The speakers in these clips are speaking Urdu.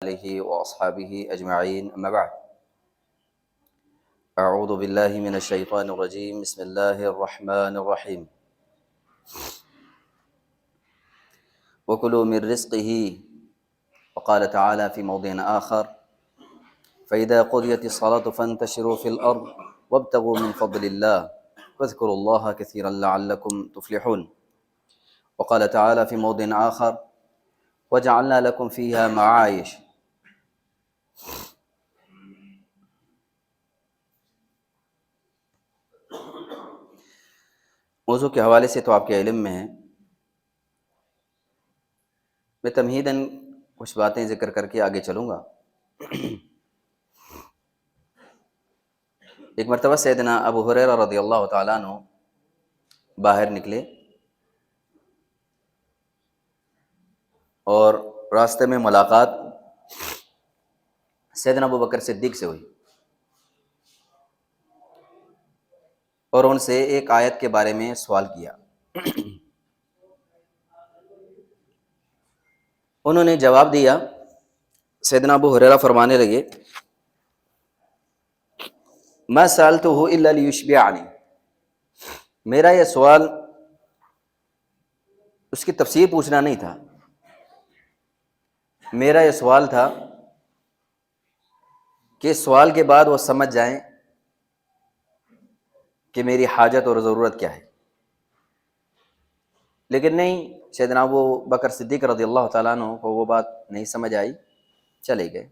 آلہ وأصحابہ اجمعین، اما بعد۔ اعوذ باللہ من الشیطان الرجیم، بسم اللہ الرحمن الرحیم۔ وکلوا من رزقہ، وقال تعالی فی موضع آخر فإذا قضیت الصلاة فانتشروا فی الأرض وابتغوا من فضل اللہ واذکروا اللہ کثیرا لعلکم تفلحون۔ وقال تعالی فی موضع آخر وجعلنا لکم فیہا معائش۔ موضوع کے حوالے سے تو آپ کے علم میں ہے، میں تمہیداً کچھ باتیں ذکر کر کے آگے چلوں گا۔ ایک مرتبہ سیدنا ابو ہریرہ رضی اللہ تعالیٰ عنہ باہر نکلے اور راستے میں ملاقات سیدنا ابو بکر صدیق سے ہوئی اور ان سے ایک آیت کے بارے میں سوال کیا۔ انہوں نے جواب دیا، سیدنا ابو ہریرہ فرمانے لگے، ما سألتہ الا لیشبعنی، میرا یہ سوال اس کی تفسیر پوچھنا نہیں تھا، میرا یہ سوال تھا کہ سوال کے بعد وہ سمجھ جائیں کہ میری حاجت اور ضرورت کیا ہے۔ لیکن نہیں، سیدنا ابو بکر صدیق رضی اللہ تعالیٰ عنہ کو وہ بات نہیں سمجھ آئی، چلے گئے۔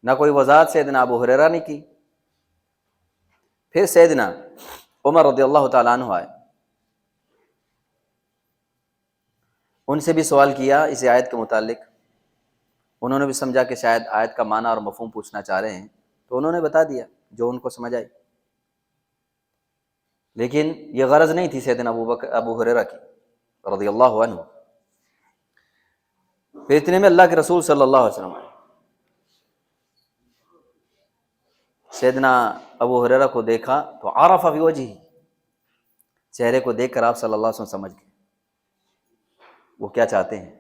نہ کوئی وضاحت سیدنا ابو ہریرہ نے کی۔ پھر سیدنا عمر رضی اللہ تعالیٰ عنہ آئے، ان سے بھی سوال کیا اس آیت کے متعلق۔ انہوں نے بھی سمجھا کہ شاید آیت کا معنی اور مفہوم پوچھنا چاہ رہے ہیں، تو انہوں نے بتا دیا جو ان کو سمجھ آئی۔ لیکن یہ غرض نہیں تھی سیدنا ابو ہریرہ کی رضی اللہ عنہ۔ پھر اتنے میں اللہ کے رسول صلی اللہ علیہ وسلم آئے۔ سیدنا ابو ہریرہ کو دیکھا تو عرف فی وجہہ، چہرے کو دیکھ کر آپ صلی اللہ علیہ وسلم سمجھ گئے وہ کیا چاہتے ہیں۔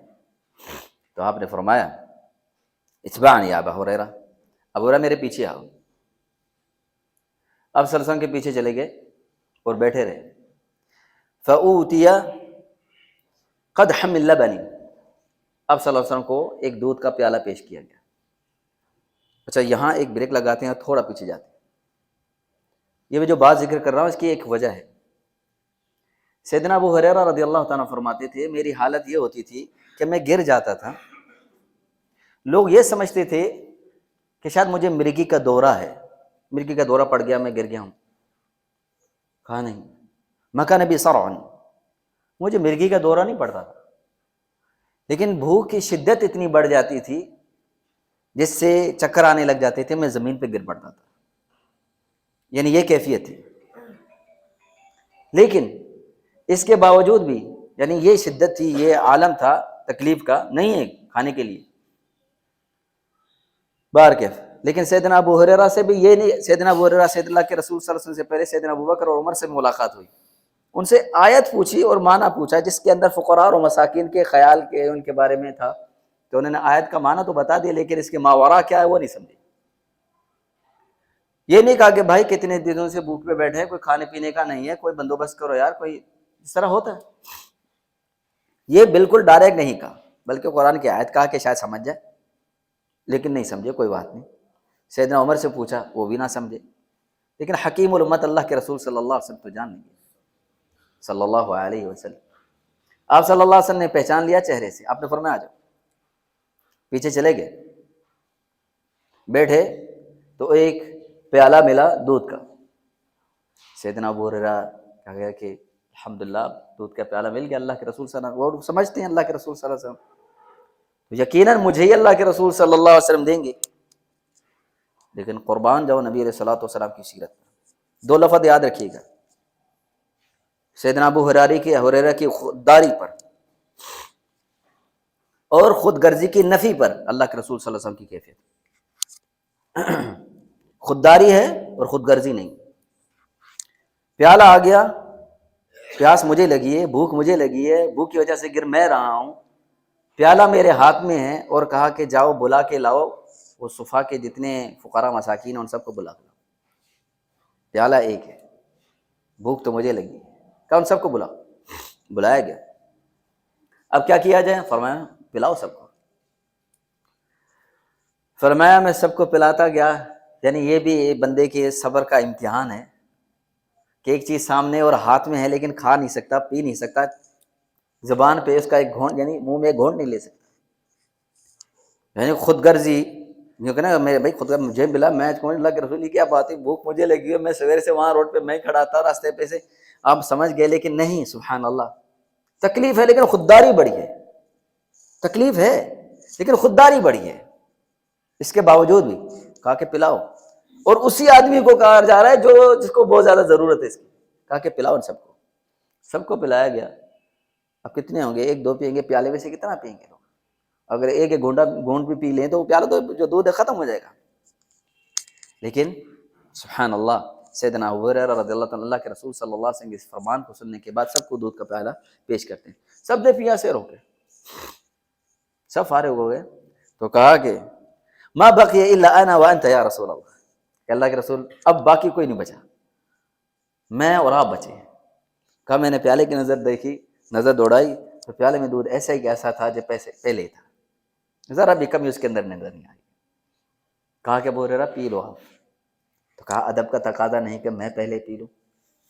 تو آپ نے فرمایا، اتبعنی یا ابا ہریرہ، ابو ہریرہ میرے پیچھے آؤ۔ آپ صلی اللہ علیہ وسلم کے پیچھے چلے گئے اور بیٹھے رہے۔ فأوتي قدحا من لبن، اب صلی اللہ علیہ وسلم کو ایک دودھ کا پیالہ پیش کیا گیا۔ اچھا، یہاں ایک بریک لگاتے ہیں، تھوڑا پیچھے جاتے ہیں۔ یہ میں جو بات ذکر کر رہا ہوں اس کی ایک وجہ ہے۔ سیدنا ابو ہریرہ رضی اللہ تعالیٰ فرماتے تھے، میری حالت یہ ہوتی تھی کہ میں گر جاتا تھا، لوگ یہ سمجھتے تھے کہ شاید مجھے مرگی کا دورہ ہے، مرگی کا دورہ پڑ گیا، میں گر گیا ہوں۔ کہا نہیں، مکان نبی صرع، مجھے مرگی کا دورہ نہیں پڑتا تھا، لیکن بھوک کی شدت اتنی بڑھ جاتی تھی جس سے چکر آنے لگ جاتے تھے، میں زمین پہ گر پڑتا تھا، یعنی یہ کیفیت تھی۔ لیکن اس کے باوجود بھی، یعنی یہ شدت تھی، یہ عالم تھا تکلیف کا، نہیں ہے کھانے کے لیے بار کیف۔ لیکن سیدنا ابو ہریرہ سے بھی یہ نہیں، سیدنا ابو ہریرہ سید اللہ کے رسول صلی اللہ علیہ وسلم سے پہلے سیدنا ابو بکر اور عمر سے ملاقات ہوئی، ان سے آیت پوچھی اور معنی پوچھا جس کے اندر فقراء اور مساکین کے خیال کے ان کے بارے میں تھا، تو انہوں نے آیت کا معنی تو بتا دیا، لیکن اس کے ماوراء کیا ہے وہ نہیں سمجھے۔ یہ نہیں کہا کہ بھائی کتنے دنوں سے بھوک پہ بیٹھے ہیں، کوئی کھانے پینے کا نہیں ہے، کوئی بندوبست کرو یار، کوئی اس طرح ہوتا ہے، یہ بالکل ڈائریکٹ نہیں کہا، بلکہ قرآن کی آیت کہا کہ شاید سمجھ جائے، لیکن نہیں سمجھے، کوئی بات نہیں۔ سیدنا عمر سے پوچھا، وہ بھی نہ سمجھے، لیکن حکیم الامت اللہ کے رسول صلی اللہ علیہ وسلم تو جان لیں گے صلی اللہ علیہ وسلم۔ آپ صلی اللہ علیہ وسلم نے پہچان لیا چہرے سے، آپ نے فرمایا آ جاؤ۔ پیچھے چلے گئے، بیٹھے تو ایک پیالہ ملا دودھ کا۔ سیدنا ابو ہریرہ کہا گیا کہ الحمدللہ دودھ کا پیالہ مل گیا اللہ کے رسول صلی اللہ علیہ وسلم، وہ سمجھتے ہیں اللہ کے رسول صلی اللہ علیہ وسلم، یقیناً مجھے ہی اللہ کے رسول صلی اللہ علیہ وسلم دیں گے۔ لیکن قربان جاؤ نبی علیہ الصلوۃ والسلام کی سیرت میں، دو لفظ یاد رکھیے گا، سیدنا ابو ہریرہ کی خودداری پر اور خود غرضی کی نفی پر اللہ کے رسول صلی اللہ علیہ وسلم کی کیفیت، خودداری ہے اور خود غرضی نہیں۔ پیالہ آ گیا، پیاس مجھے لگی ہے، بھوک مجھے لگی ہے، بھوک کی وجہ سے گر میں رہا ہوں، پیالہ میرے ہاتھ میں ہے اور کہا کہ جاؤ بلا کے لاؤ وہ صفا کے جتنے فقراء مساکین ہیں ان سب کو بلا لاؤ، پیالہ ایک ہے، بھوک تو مجھے لگی ہے، کہا ان سب کو بلاؤ، بلایا گیا۔ اب کیا کیا جائے؟ فرمایا پلاؤ سب کو۔ فرمایا میں سب کو پلاتا گیا، یعنی یہ بھی بندے کے صبر کا امتحان ہے کہ ایک چیز سامنے اور ہاتھ میں ہے لیکن کھا نہیں سکتا، پی نہیں سکتا، زبان پہ اس کا ایک گھونٹ، یعنی منہ میں ایک گھونٹ نہیں لے سکتا، یعنی خود غرضی یوں کہ نا میں بھائی خود غرض مجھے ملا، میں کہوں اللہ کے رسول کی کیا بات ہے، بھوک مجھے لگی ہے، میں سویرے سے وہاں روڈ پہ میں کھڑا تھا راستے پہ سے، آپ سمجھ گئے، لیکن نہیں، سبحان اللہ، تکلیف ہے لیکن خودداری بڑی ہے، تکلیف ہے لیکن خودداری بڑی ہے، اس کے باوجود بھی کہا کہ پلاؤ، اور اسی آدمی کو کہا جا رہا ہے جو جس کو بہت زیادہ ضرورت ہے اس کی، کہا کہ پلاؤ ان سب کو پلایا گیا۔ اب کتنے ہوں گے؟ ایک دو پئیں گے، پیالے میں سے کتنا پئیں گے لوگ؟ اگر ایک گھونٹ بھی پی لیں تو پیالہ تو جو دودھ ہے ختم ہو جائے گا۔ لیکن سبحان اللہ، سیدنا ابو ہریرہ رضی اللہ تعالیٰ، اللہ کے رسول صلی اللہ علیہ وسلم کے اس فرمان کو سننے کے بعد سب کو دودھ کا پیالہ پیش کرتے ہیں، سب نے پیا سے روکے، سب فارغ ہو گئے، تو کہا کہ ما بقی الا انا وانت یا رسول اللہ، کہ اللہ کے رسول اب باقی کوئی نہیں بچا، میں اور آپ بچے ہیں۔ کہا میں نے پیالے کی نظر دوڑائی تو پیالے میں دودھ ایسا ہی ایسا تھا جو پہلے تھا، ذرا بھی کمی اس کے اندر نظر نہیں آئی۔ کہا کہ ابو ہریرہ پی لو آپ، تو کہا ادب کا تقاضا نہیں کہ میں پہلے پی لوں،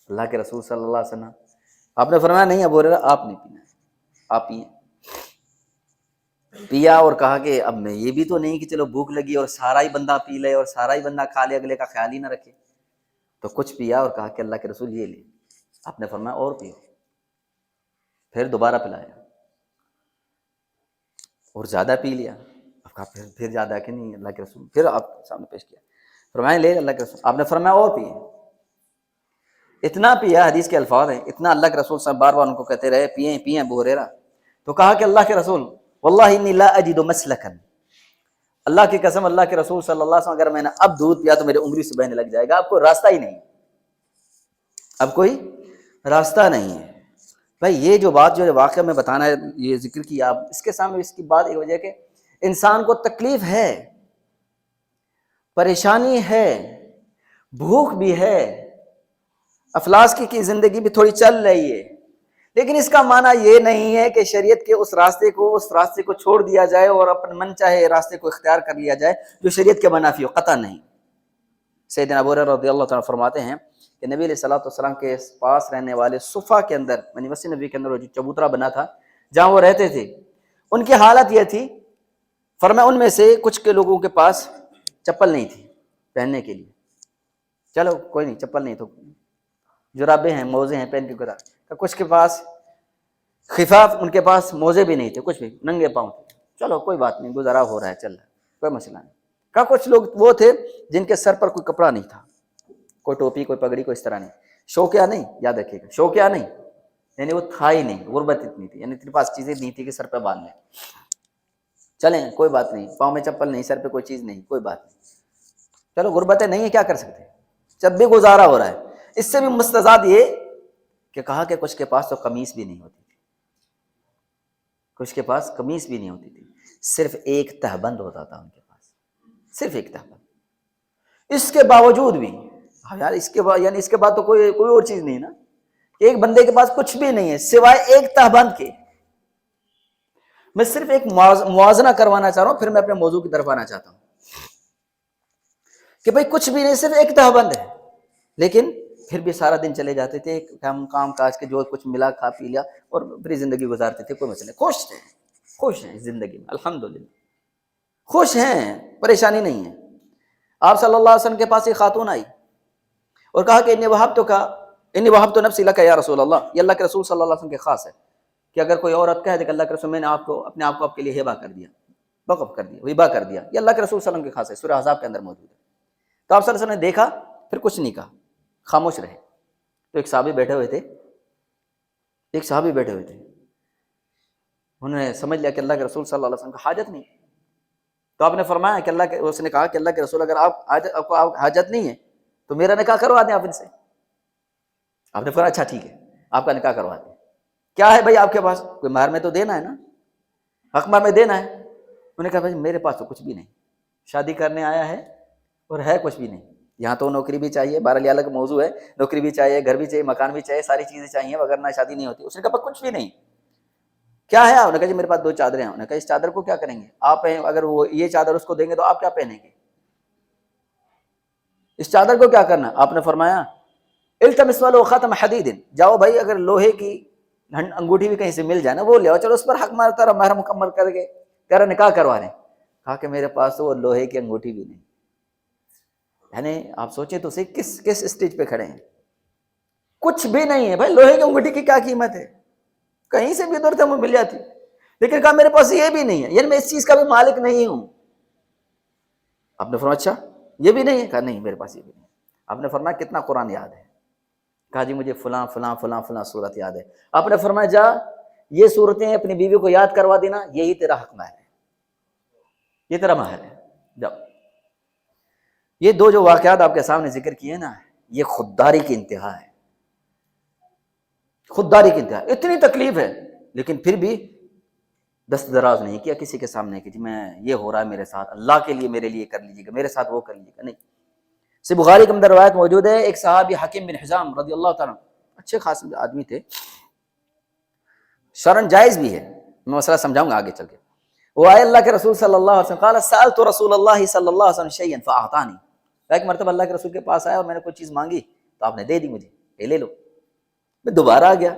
اللہ کے رسول صلی اللہ علیہ وسلم، آپ نے فرمایا نہیں ابو ہریرہ آپ نہیں پینا، آپ پئیں۔ پیا اور کہا کہ اب میں یہ بھی تو نہیں کہ چلو بھوک لگی اور سارا ہی بندہ پی لے اور سارا ہی بندہ کھا لے، اگلے کا خیال ہی نہ رکھے، تو کچھ پیا اور کہا کہ اللہ کے رسول یہ لے، آپ نے فرمایا اور پیو، پھر دوبارہ پلایا اور زیادہ پی لیا، اب کہا پھر زیادہ کہ نہیں اللہ کے رسول، پھر آپ سامنے پیش کیا، فرمایا لے اللہ کے رسول، آپ نے فرمایا اور پیے، اتنا پیا، حدیث کے الفاظ ہیں، اتنا اللہ کے رسول صاحب بار بار ان کو کہتے رہے پئیں پئیں ابو ہریرہ، تو کہا کہ اللہ کے رسول واللہ انی لا اجد مسلکا، اللہ کی قسم اللہ کے رسول صلی اللہ علیہ وسلم اگر میں نے اب دودھ پیا تو میرے انگلی سے بہنے لگ جائے گا، اب کوئی راستہ ہی نہیں، اب کوئی راستہ نہیں ہے۔ بھائی یہ جو بات جو واقعہ میں بتانا ہے، یہ ذکر کیا آپ اس کے سامنے، اس کی بات ایک وجہ کہ انسان کو تکلیف ہے، پریشانی ہے، بھوک بھی ہے، افلاس کی زندگی بھی تھوڑی چل رہی ہے، لیکن اس کا معنی یہ نہیں ہے کہ شریعت کے اس راستے کو چھوڑ دیا جائے اور اپنے من چاہے راستے کو اختیار کر لیا جائے جو شریعت کے منافی ہو، قطع نہیں۔ سیدنا ابو ہریرہ رضی اللہ تعالیٰ فرماتے ہیں کہ نبی علیہ الصلوۃ والسلام کے پاس رہنے والے صفا کے اندر، یعنی مسجد نبی کے اندر جو چبوترا بنا تھا جہاں وہ رہتے تھے، ان کی حالت یہ تھی، فرمایا ان میں سے کچھ کے لوگوں کے پاس چپل نہیں تھی پہننے کے لیے، چلو کوئی نہیں، چپل نہیں تو جرابیں ہیں، موزے ہیں پہن کے گزارا، کچھ کے پاس خفاف، ان کے پاس موزے بھی نہیں تھے، کچھ بھی ننگے پاؤں تھے، چلو کوئی بات نہیں، گزارا ہو رہا ہے، چل رہا ہے، کوئی مسئلہ نہیں۔ کہا کچھ لوگ وہ تھے جن کے سر پر کوئی کپڑا نہیں تھا، کوئی ٹوپی، کوئی پگڑی، کوئی اس طرح نہیں، شوقیہ نہیں، یاد رکھیے گا، شوقیہ نہیں، یعنی وہ تھا ہی نہیں، غربت اتنی تھی، یعنی تیرے پاس چیزیں نہیں تھی کہ سر پہ باندھ لیں، چلیں کوئی بات نہیں، پاؤں میں چپل نہیں، سر پہ کوئی چیز نہیں، کوئی بات نہیں، چلو غربت نہیں ہے، کیا کر سکتے، جب بھی گزارا ہو رہا ہے۔ اس سے بھی مستضاد یہ کہ کہا کہ کچھ کے پاس تو قمیص بھی نہیں ہوتی تھی، کچھ کے پاس قمیص بھی نہیں ہوتی تھی، صرف ایک تہبند ہوتا تھا ان کے پاس، صرف ایک تہبند، اس کے باوجود بھی یار اس کے بعد تو کوئی اور چیز نہیں نا، ایک بندے کے پاس کچھ بھی نہیں ہے سوائے ایک تہبند کے۔ میں صرف ایک موازنہ کروانا چاہ رہا ہوں، پھر میں اپنے موضوع کی طرف آنا چاہتا ہوں کہ بھائی کچھ بھی نہیں، صرف ایک تہبند ہے، لیکن پھر بھی سارا دن چلے جاتے تھے، کام کاج کے جو کچھ ملا کھا پی لیا اور پھر زندگی گزارتے تھے، کوئی مسئلہ نہیں، خوش ہیں زندگی میں، الحمدللہ خوش ہیں، پریشانی نہیں ہے۔ آپ صلی اللہ علیہ وسلم کے پاس ایک خاتون آئی اور کہا کہ انی وہبت نفسی لک یا رسول اللہ، یہ اللہ کے رسول صلی اللہ علیہ وسلم کے خاص ہے کہ اگر کوئی عورت کہہ دے کہ اللہ کے رسول میں نے اپنے آپ کو آپ کے لیے ہبہ کر دیا، وقف کر دیا، ہبہ کر دیا، یہ اللہ کے رسول صلی اللہ علیہ وسلم کے خاص ہے، سورہ احزاب کے اندر موجود ہے۔ تو آپ صلی اللہ علیہ وسلم نے دیکھا، پھر کچھ نہیں کہا، خاموش رہے۔ تو ایک صحابی بیٹھے ہوئے تھے، انہوں نے سمجھ لیا کہ اللہ کے رسول صلی اللہ علیہ وسلم کا حاجت نہیں، تو آپ نے فرمایا کہ اس نے کہا کہ اللہ کے رسول اگر آپ کو حاجت نہیں ہے تو میرا نکاح کروا دیں آپ ان سے۔ آپ نے فرمایا اچھا ٹھیک ہے، آپ کا نکاح کروا دیں۔ کیا ہے بھائی آپ کے پاس؟ کوئی مہر میں تو دینا ہے نا، حق مال میں دینا ہے. انہوں نے کہا بھائی میرے پاس تو کچھ بھی نہیں، شادی کرنے آیا ہے اور ہے کچھ بھی نہیں. یہاں تو نوکری بھی چاہیے، بہرحال یہ الگ موضوع ہے، نوکری بھی چاہیے، گھر بھی چاہیے، مکان بھی چاہیے، ساری چیزیں چاہیے وغیرہ شادی نہیں ہوتی. اس نے کہا کچھ بھی نہیں. کیا ہے؟ انہوں نے کہا جی میرے پاس 2 چادریں ہیں. انہوں نے کہا اس چادر کو کیا کریں گے آپ؟ اگر وہ یہ چادر اس کو دیں گے تو آپ کیا پہنیں گے؟ اس چادر کو کیا کرنا؟ آپ نے فرمایا التمس ولو خاتم حدید، جاؤ بھائی اگر لوہے کی انگوٹھی بھی کہیں سے مل جائے نا وہ لے آؤ، چلو اس پر حق مارتا رہا، مہر مکمل کر کے تیرا نکاح کروا رہے ہیں. کہا کہ میرے پاس تو وہ لوہے کی انگوٹھی بھی نہیں. یعنی آپ سوچیں تو صحیح کس اسٹیج پہ کھڑے ہیں. کچھ بھی نہیں ہے بھائی، لوہے کی انگوٹھی کی کیا قیمت ہے؟ کہیں سے بھی دور سے مل جاتی. لیکن کہا میرے پاس یہ بھی نہیں ہے، یعنی میں اس چیز کا بھی مالک نہیں ہوں. آپ نے فرمایا اچھا یہ بھی نہیں ہے؟ کہا نہیں میرے پاس یہ بھی نہیں. آپ نے فرمایا کتنا قرآن یاد ہے؟ کہا جی مجھے فلاں فلاں فلاں فلاں صورت یاد ہے. آپ نے فرمایا جا یہ صورتیں اپنی بیوی کو یاد کروا دینا، یہی تیرا حق مہر ہے، یہ تیرا مہر ہے. جاؤ. یہ 2 جو واقعات آپ کے سامنے ذکر کیے نا، یہ خودداری کی انتہا ہے. خودداری کی انتہا. اتنی تکلیف ہے لیکن پھر بھی دست دراز نہیں کیا کسی کے سامنے کہ جی میں یہ ہو رہا ہے میرے ساتھ، اللہ کے لیے میرے لیے کر لیجیے گا، میرے ساتھ وہ کر لیجیے گا. نہیں. سے بخاری کے اندر روایت موجود ہے، ایک صحابی حکیم بن حزام رضی اللہ تعالیٰ اچھے خاص آدمی تھے، شرعاً جائز بھی ہے، میں مسئلہ سمجھاؤں گا آگے چل کے. وہ آئے اللہ کے رسول صلی اللہ علیہ وسلم، قال سألت رسول اللہ صلی اللہ علیہ وسلم شیئا فأعطانی. ایک مرتبہ اللہ کے رسول کے پاس آیا اور میں نے کوئی چیز مانگی تو آپ نے دے دی مجھے، یہ لے لو. میں دوبارہ آ گیا،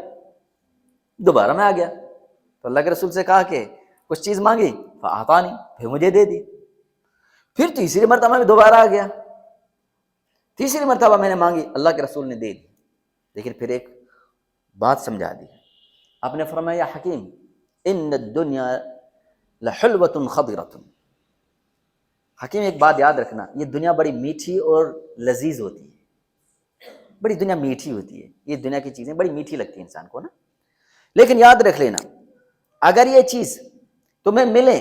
دوبارہ میں آ گیا تو اللہ کے رسول سے کہا کہ کچھ چیز مانگی فأعطانی، پھر مجھے دے دی. پھر تیسری مرتبہ میں دوبارہ آ گیا، تیسری مرتبہ میں نے مانگی، اللہ کے رسول نے دے دی. لیکن پھر ایک بات سمجھا دی. آپ نے فرمایا یا حکیم ان الدنیا لحلوۃ خضرۃ. حکیم ایک بات یاد رکھنا، یہ دنیا بڑی میٹھی اور لذیذ ہوتی ہے، بڑی دنیا میٹھی ہوتی ہے. یہ دنیا کی چیزیں بڑی میٹھی لگتی ہیں انسان کو نا، لیکن یاد رکھ لینا اگر یہ چیز تمہیں ملے،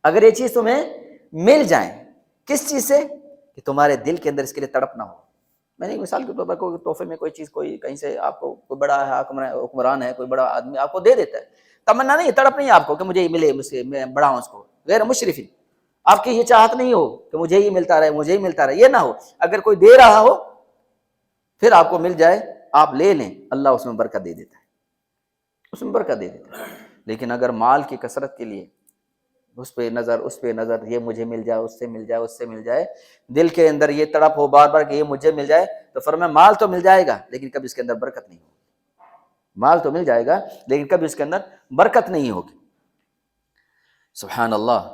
اگر یہ چیز تمہیں مل جائیں، کس چیز سے؟ کہ تمہارے دل کے اندر اس کے لیے تڑپ نہ ہو. میں نے مثال کے طور پر کوئی تحفے میں کوئی چیز کوئی کہیں سے آپ کو کوئی بڑا حکمران ہے، کوئی بڑا آدمی آپ کو دے دیتا ہے، تمنا نہیں، تڑپ نہیں آپ کو کہ مجھے یہ ملے، مجھ سے میں بڑا ہوں اس کو، غیر مشرف. آپ کی یہ چاہت نہیں ہو کہ مجھے ہی ملتا رہے، مجھے ہی ملتا رہے، یہ نہ ہو. اگر کوئی دے رہا ہو پھر آپ کو مل جائے، آپ لے لیں، اللہ اس میں برکت دے دیتا ہے، اس میں برکت دے دیتا ہے. لیکن اگر مال کی کثرت کے لیے اس پہ نظر، اس پہ نظر، یہ مجھے مل جائے، اس سے مل جائے، اس سے مل جائے، دل کے اندر یہ تڑپ ہو بار بار کہ یہ مجھے مل جائے، تو فرمایا مال تو مل جائے گا لیکن کبھی اس کے اندر برکت نہیں ہوگی. مال تو مل جائے گا لیکن کبھی اس کے اندر برکت نہیں ہوگی. سبحان اللہ.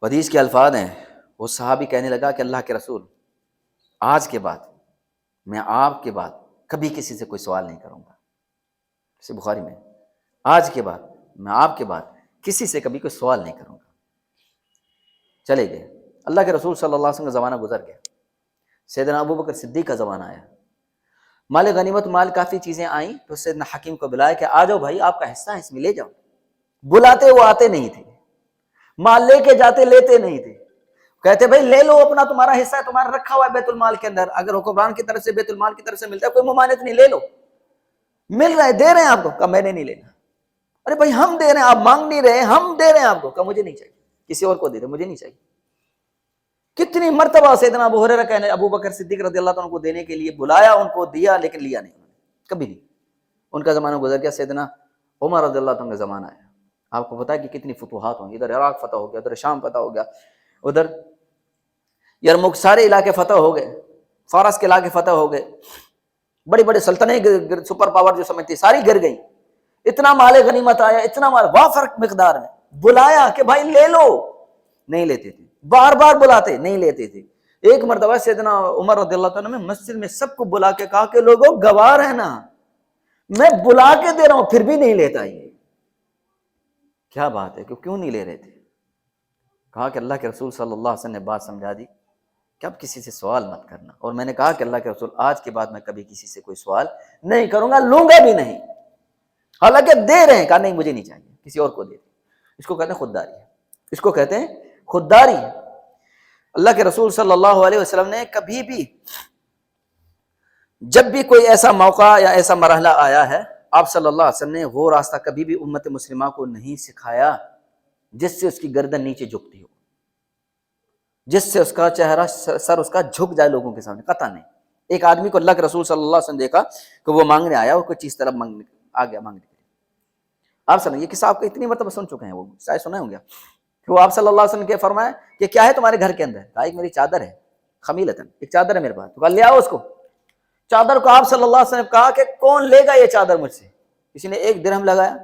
حدیث کے الفاظ ہیں، وہ صحابی کہنے لگا کہ اللہ کے رسول آج کے بعد میں آپ کے بعد کبھی کسی سے کوئی سوال نہیں کروں گا. اسے بخاری میں، آج کے بعد میں آپ کے بعد کسی سے کبھی کوئی سوال نہیں کروں گا. چلے گئے. اللہ کے رسول صلی اللہ علیہ وسلم کا زمانہ گزر گیا، سیدنا ابو بکر صدیق کا زمانہ آیا. مال غنیمت، مال کافی چیزیں آئیں تو سیدنا حکیم کو بلایا کہ آ جاؤ بھائی آپ کا حصہ ہے اس میں لے جاؤ. بلاتے وہ آتے نہیں تھے، مال لے کے جاتے لیتے نہیں تھے. کہتے بھائی لے لو اپنا، تمہارا حصہ ہے، تمہارا رکھا ہوا ہے بیت المال کے اندر، اگر حکمران کی طرف سے بیت المال کی طرف سے ملتا ہے کوئی ممانعت نہیں، لے لو، مل رہا ہے، دے رہے ہیں آپ کو. کہا میں نے نہیں لینا. ارے بھائی ہم دے رہے ہیں، آپ مانگ نہیں رہے، ہم دے رہے ہیں آپ کو. کہا مجھے نہیں چاہیے، کسی اور کو دے دے، مجھے نہیں چاہیے. کتنی مرتبہ سیدنا ابو ہریرہ کہنے ابو بکر صدیق رضی اللہ عنہ کو دینے کے لیے بلایا، ان کو دیا لیکن لیا نہیں انہوں نے، کبھی نہیں. ان کا زمانہ گزر گیا. سیدنا عمر رضی اللہ عنہ کا زمانہ آیا. آپ کو پتا ہے کہ کتنی فتوحات ہوں، ادھر عراق فتح ہو گیا، ادھر شام فتح ہو گیا، ادھر یرموک، سارے علاقے فتح ہو گئے، فارس کے علاقے فتح ہو گئے، بڑی بڑی سلطنتیں سپر پاور جو سمجھتی ساری گر گئی. اتنا مال غنیمت آیا، اتنا مال وافر مقدار میں. بلایا کہ بھائی لے لو، نہیں لیتے تھے. بار بار بلاتے، نہیں لیتے تھے. ایک مرتبہ سیدنا عمر رضی اللہ عنہ میں مسجد میں سب کو بلا کے کہا کہ لوگوں گواہ رہنا، میں بلا کے دے رہا ہوں پھر بھی نہیں لیتا. یہ کیا بات ہے کہ کیوں نہیں لے رہے تھے؟ کہا کہ اللہ کے رسول صلی اللہ علیہ وسلم نے بات سمجھا دی کہ اب کسی سے سوال مت کرنا. اور میں نے کہا کہ اللہ کے رسول آج کے بعد میں کبھی کسی سے کوئی سوال نہیں کروں گا، لوں گا بھی نہیں. حالانکہ دے رہے ہیں. کہا نہیں مجھے نہیں چاہیے، کسی اور کو دے دیں. اس کو کہتے ہیں خودداری، اس کو کہتے ہیں خودداری. اللہ کے رسول صلی اللہ علیہ وسلم نے کبھی بھی جب بھی کوئی ایسا موقع یا ایسا مرحلہ آیا ہے آپ صلی اللہ علیہ وسلم نے وہ راستہ کبھی بھی امت مسلمہ کو نہیں سکھایا جس سے اس کی گردن نیچے جھکتی ہو، جس سے اس کا چہرہ سر اس کا جھک جائے لوگوں کے سامنے، قطع نہیں۔ ایک آدمی کو اللہ کے رسول صلی اللہ علیہ وسلم دیکھا کہ وہ مانگنے آیا اور کوئی چیز طلب مانگنے آ گیا مانگنے کے لیے، آپ صلی اللہ، یہ قصہ آپ کو اتنی مرتبہ سن چکے ہیں، وہ شاید سنا ہوں گے کہ وہ آپ صلی اللہ علیہ وسلم کے فرمایا کہ کیا ہے تمہارے گھر کے اندر؟ کہا ایک میری چادر ہے، خمیلتن، ایک چادر ہے میرے پاس، تو کہا لے آؤ اس کو۔ چادر کو آپ صلی اللہ علیہ وسلم نے کہا کہ کون لے گا یہ چادر مجھ سے؟ کسی نے 1 درہم لگایا،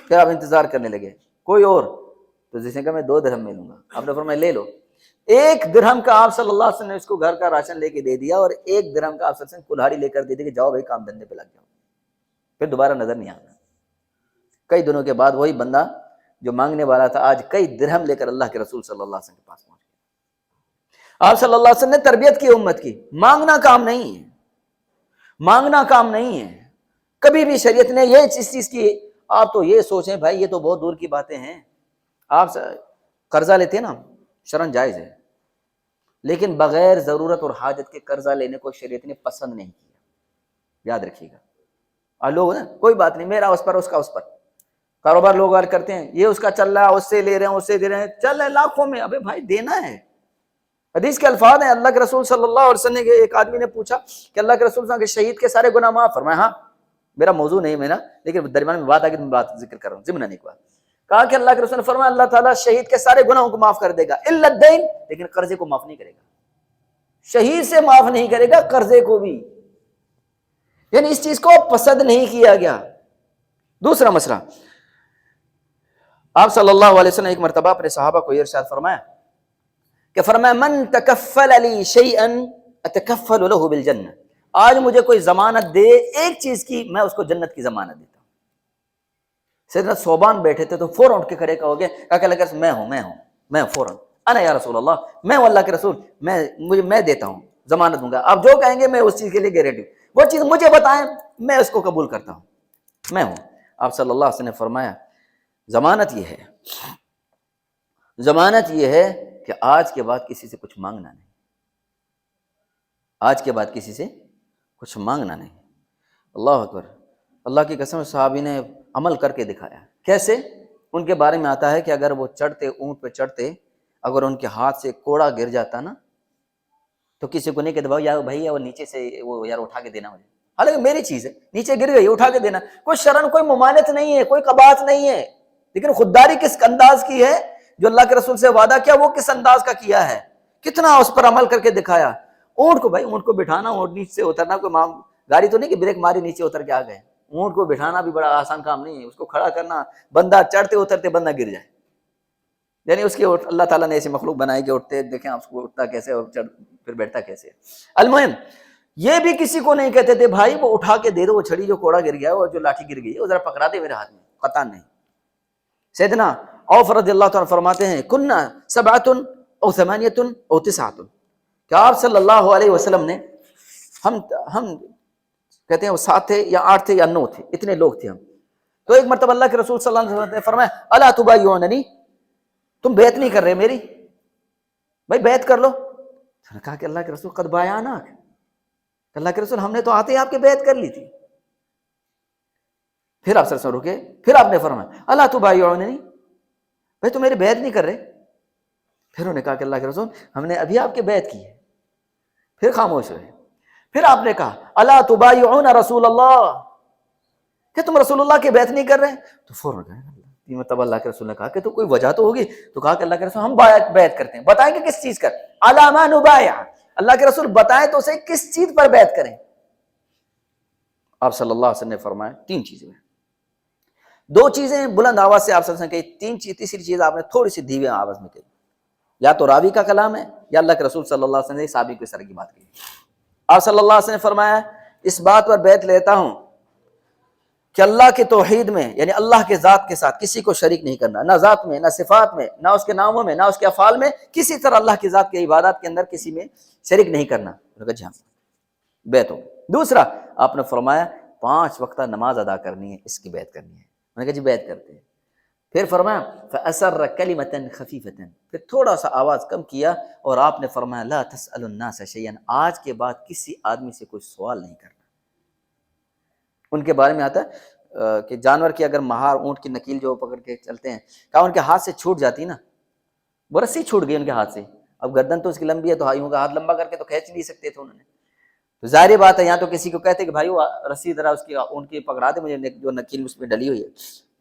پھر آپ انتظار کرنے لگے، کوئی اور، تو جس نے کہا میں 2 درہم میں لوں گا، آپ نے فرمایا لے لو۔ 1 درہم کا آپ صلی اللہ علیہ وسلم نے اس کو گھر کا راشن لے کے دے دیا، اور 1 درہم کا آپ صلی اللہ علیہ وسلم کلہاڑی لے کر دے دی کہ جاؤ بھائی کام دھندے پہ لگ جاؤ، پھر دوبارہ نظر نہیں آنا۔ کئی دنوں کے بعد وہی بندہ جو مانگنے والا تھا آج کئی درہم لے کر اللہ کے رسول صلی اللہ علیہ وسلم کے پاس پہنچ گیا۔ آپ صلی اللہ علیہ وسلم نے تربیت کی امت کی، مانگنا کام نہیں ہے، مانگنا کام نہیں ہے۔ کبھی بھی شریعت نے یہ اس چیز کی، آپ تو یہ سوچیں بھائی یہ تو بہت دور کی باتیں ہیں، آپ قرضہ لیتے ہیں نا، شرعاً جائز ہے، لیکن بغیر ضرورت اور حاجت کے قرضہ لینے کو شریعت نے پسند نہیں کیا، یاد رکھیے گا۔ اور لوگ نا کوئی بات نہیں، میرا اس پر اس کا اس پر، کاروبار لوگ اور کرتے ہیں، یہ اس کا چل رہا ہے، اس سے لے رہے ہیں، اس سے دے رہے ہیں، چل رہے لاکھوں میں، ابے بھائی دینا ہے۔ حدیث کے الفاظ ہیں، اللہ کے رسول صلی اللہ علیہ وسلم کے ایک آدمی نے پوچھا کہ اللہ کے رسول صلی اللہ علیہ وسلم کے شہید کے سارے گناہ معاف؟ فرمایا ہاں، میرا موضوع نہیں میرا، لیکن درمیان میں بات آ گئی تو میں بات ذکر کر رہا ہوں، ضمن نہیں بات۔ کہا کہ اللہ کے رسول نے فرمایا اللہ تعالیٰ شہید کے سارے گناہوں کو معاف کر دے گا الا الدین، لیکن قرضے کو معاف نہیں کرے گا، شہید سے معاف نہیں کرے گا قرضے کو بھی، یعنی اس چیز کو پسند نہیں کیا گیا۔ دوسرا مسئلہ، آپ صلی اللہ علیہ وسلم ایک مرتبہ اپنے صحابہ کو یہ ارشاد فرمایا کہ فرمایا من تکفل لی شیئا اتکفل له بالجنہ، آج مجھے کوئی ضمانت دے ایک چیز کی، میں اس کو جنت کی ضمانت دیتا ہوں۔ سیدنا صوبان بیٹھے تھے تو فوراً اٹھ کے کھڑے ہو گئے، کہا کہ اللہ کے رسول میں فوراً انا یا رسول اللہ، میں ہوں اللہ کے رسول، میں دیتا ہوں، ضمانت دوں گا، آپ جو کہیں گے میں اس چیز کے لیے گارنٹی، وہ چیز مجھے بتائیں میں اس کو قبول کرتا ہوں، میں ہوں۔ آپ صلی اللہ علیہ وسلم نے فرمایا ضمانت یہ ہے کہ آج کے بعد کسی سے کچھ مانگنا نہیں، آج کے بعد کسی سے کچھ مانگنا نہیں۔ اللہ اکبر، اللہ کی قسم صحابی نے عمل کر کے دکھایا۔ کیسے؟ ان کے بارے میں آتا ہے کہ اگر وہ چڑھتے، اونٹ پہ چڑھتے، اگر ان کے ہاتھ سے کوڑا گر جاتا نا تو کسی کو نہیں کہتے بھائی وہ نیچے سے وہ یار اٹھا کے دینا مجھے، حالانکہ میری چیز ہے، نیچے گر گئی اٹھا کے دینا، کوئی شرن، کوئی ممانعت نہیں ہے، کوئی قباحت نہیں ہے، لیکن خودداری کس انداز کی ہے، جو اللہ کے رسول سے وعدہ کیا وہ کس انداز کا کیا ہے، کتنا اس پر عمل کر کے دکھایا۔ اونٹ کو بٹھانا، اونٹ نیچے سے اترنا، کوئی گاڑی تو نہیں کہ بریک ماری نیچے اتر کے آ گئے، اونٹ کو بٹھانا بھی بڑا آسان کام نہیں ہے، اس کو کھڑا کرنا، بندہ چڑھتے اترتے بندہ گر جائے، یعنی اس کی اللہ تعالیٰ نے ایسی مخلوق بنائی کہ اٹھتے دیکھیں آپ کو اٹھتا کیسے اور پھر بیٹھتا کیسے۔ المہم یہ بھی کسی کو نہیں کہتے تھے بھائی وہ اٹھا کے دے دو، وہ چھڑی جو کوڑا گر گیا، وہ جو لاٹھی گر گئی وہ ذرا پکڑا دے میرے ہاتھ میں، قطع نہیں۔ سیدنا عوف رضی اللہ تعالیٰ فرماتے ہیں کننا سبعۃ او ثمانیۃ او تسعۃ، کہ آپ صلی اللہ علیہ وسلم نے، ہم کہتے ہیں وہ 7 تھے یا 8 تھے یا 9 تھے، اتنے لوگ تھے ہم، تو ایک مرتبہ اللہ کے رسول صلی اللہ علیہ وسلم نے فرمایا الا تبایعوننی، تم بیعت نہیں کر رہے میری، بھائی بیعت کر لو۔ تو نے کہا کہ اللہ کے رسول قد بایعناک، اللہ کے رسول ہم نے تو آتے ہی آپ کی بیعت کر لی تھی۔ پھر آپ سے رکے، پھر آپ نے فرمایا الا تبایعوننی، بھائی تم میری بیعت نہیں کر رہے۔ پھر انہوں نے کہا کہ اللہ کے رسول ہم نے ابھی آپ کی بیعت کی ہے، پھر خاموش ہوئے۔ پھر آپ نے کہا الا تبایعون رسول اللہ، کہ تم رسول اللہ کی بیعت نہیں کر رہے؟ تو فوراً تب اللہ کے رسول نے کہا کہ تو کوئی وجہ تو ہوگی، تو کہا کہ اللہ کے رسول ہم بیعت کرتے ہیں، بتائیں کہ کس چیز کا، علی ما نبایع، اللہ کے رسول بتائیں تو اسے کس چیز پر بیعت کریں۔ آپ صلی اللہ علیہ وسلم نے فرمایا 3 چیزیں، 2 چیزیں بلند آواز سے آپ صلی اللہ علیہ وسلم نے کہی، تیسری چیز آپ نے تھوڑی سی دھیمی آواز میں کہی، یا تو راوی کا کلام ہے یا اللہ کے رسول صلی اللہ علیہ وسلم نے صحابی کو اس طرح کی بات کہی۔ آپ صلی اللہ علیہ وسلم نے فرمایا اس بات پر بیعت لیتا ہوں کہ اللہ کے توحید میں، یعنی اللہ کے ذات کے ساتھ کسی کو شریک نہیں کرنا، نہ ذات میں، نہ صفات میں، نہ اس کے ناموں میں، نہ اس کے افعال میں، کسی طرح اللہ کی ذات کی عبادات کے اندر کسی میں شریک نہیں کرنا۔ جی ہاں، بیعت ہو۔ دوسرا آپ نے فرمایا 5 وقتہ نماز ادا کرنی ہے، اس کی بیعت کرنی ہے۔ میں نے کہا جی بیعت کرتے ہیں۔ پھر فرمایا فَأَسَرَّ كَلِمَةً خَفِيفَةً، پھر تھوڑا سا آواز کم کیا اور آپ نے فرمایا لا تسأل الناس شيئا، آج کے بعد کسی آدمی سے کوئی سوال نہیں کرنا۔ ان کے بارے میں آتا ہے کہ جانور کی اگر مہار اونٹ کی نکیل جو پکڑ کے چلتے ہیں، کہا ان کے ہاتھ سے چھوٹ جاتی نا، وہ رسی چھوٹ گئی ان کے ہاتھ سے، اب گردن تو اس کی لمبی ہے تو ہائیوں کا ہاتھ لمبا کر کے تو کھینچ نہیں سکتے تھے انہوں نے، تو ظاہر بات ہے یہاں تو کسی کو کہتے کہ بھائی وہ رسی ذرا اس کی اونٹ کی پکڑا دے مجھے، جو نکیل اس میں ڈلی ہوئی ہے،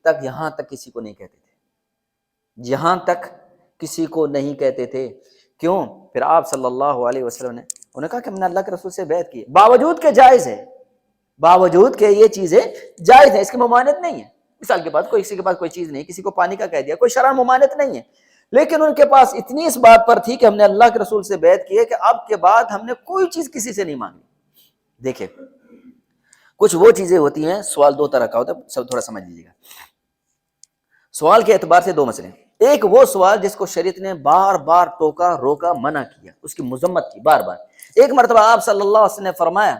تک یہاں تک کسی کو نہیں کہتے تھے، یہاں تک کسی کو نہیں کہتے تھے۔ کیوں؟ پھر آپ صلی اللہ علیہ وسلم نے انہوں نے کہا کہ ہم نے اللہ کے رسول سے بیعت کی، باوجود کہ جائز ہے، باوجود کہ یہ چیزیں جائز ہیں، اس کی ممانعت نہیں ہے، مثال کے بعد کوئی کسی کے پاس کوئی چیز نہیں، کسی کو پانی کا کہہ دیا، کوئی شرعاً ممانعت نہیں ہے، لیکن ان کے پاس اتنی اس بات پر تھی کہ ہم نے اللہ کے رسول سے بیعت کی ہے کہ اب کے بعد ہم نے کوئی چیز کسی سے نہیں مانگی۔ دیکھیں کچھ وہ چیزیں ہوتی ہیں، سوال دو طرح کا ہوتا ہے، سب تھوڑا سمجھ لیجیے گا۔ سوال کے اعتبار سے دو مسئلے ہیں، ایک وہ سوال جس کو شریعت نے بار بار ٹوکا، روکا، منع کیا، اس کی مذمت کی بار بار۔ ایک مرتبہ آپ صلی اللہ علیہ وسلم نے فرمایا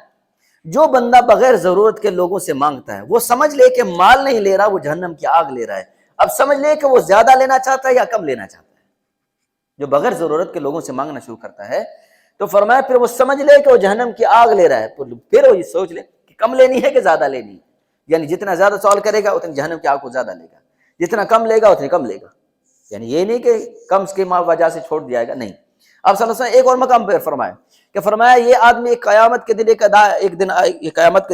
جو بندہ بغیر ضرورت کے لوگوں سے مانگتا ہے، وہ سمجھ لے کہ مال نہیں لے رہا، وہ جہنم کی آگ لے رہا ہے۔ اب سمجھ لے کہ وہ زیادہ لینا چاہتا ہے یا کم لینا چاہتا ہے۔ جو بغیر ضرورت کے لوگوں سے مانگنا شروع کرتا ہے تو فرمایا پھر وہ سمجھ لے کہ وہ جہنم کی آگ لے رہا ہے، پھر وہ یہ سوچ لے کہ کم لینی ہے کہ زیادہ لینی ہے، یعنی جتنا زیادہ سوال کرے گا اتنی جہنم کی آگ کو زیادہ لے گا، جتنا کم لے گا اتنی کم لے گا، یعنی یہ نہیں کہ کم کی وجہ سے چھوڑ دیا گا، نہیں۔ اب صلی اللہ علیہ وسلم ایک اور مقام پر فرمایا یہ آدمی قیامت کے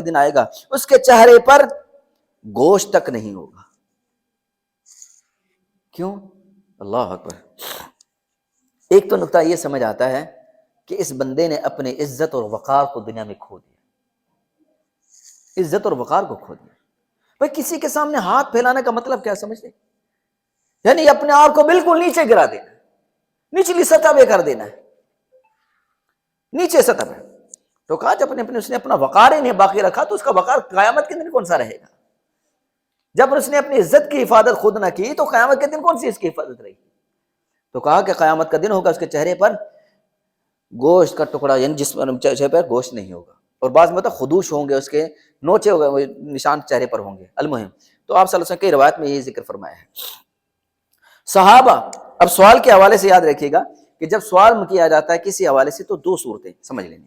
دن آئے گا، اس کے چہرے پر گوشت تک نہیں ہوگا۔ کیوں؟ اللہ اکبر۔ ایک تو نقطہ یہ سمجھ آتا ہے کہ اس بندے نے اپنے عزت اور وقار کو دنیا میں کھو دیا، عزت اور وقار کو کھو دیا۔ بھائی کسی کے سامنے ہاتھ پھیلانے کا مطلب کیا سمجھتے؟ یعنی اپنے آپ کو بالکل نیچے گرا دینا، نچلی سطح پہ کر دینا ہے، نیچے سطح پہ۔ تو کہا جب اس نے اپنا وقار ہی نہیں باقی رکھا تو اس کا وقار قیامت کے دن کون سا رہے گا؟ جب اس نے اپنی عزت کی حفاظت خود نہ کی تو قیامت کے دن کون سی اس کی حفاظت رہی؟ تو کہا کہ قیامت کا دن ہوگا اس کے چہرے پر گوشت کا ٹکڑا، یعنی جس پر چہرے پر گوشت نہیں ہوگا، اور بعض میں خدوش ہوں گے، اس کے نوچے ہو گئے نشان چہرے پر ہوں گے۔ المہم تو آپ صلی اللہ علیہ وسلم کی روایت میں یہ ذکر فرمایا ہے۔ صحابہ، اب سوال کے حوالے سے یاد رکھیے گا کہ جب سوال کیا جاتا ہے کسی حوالے سے تو دو صورتیں سمجھ لینی۔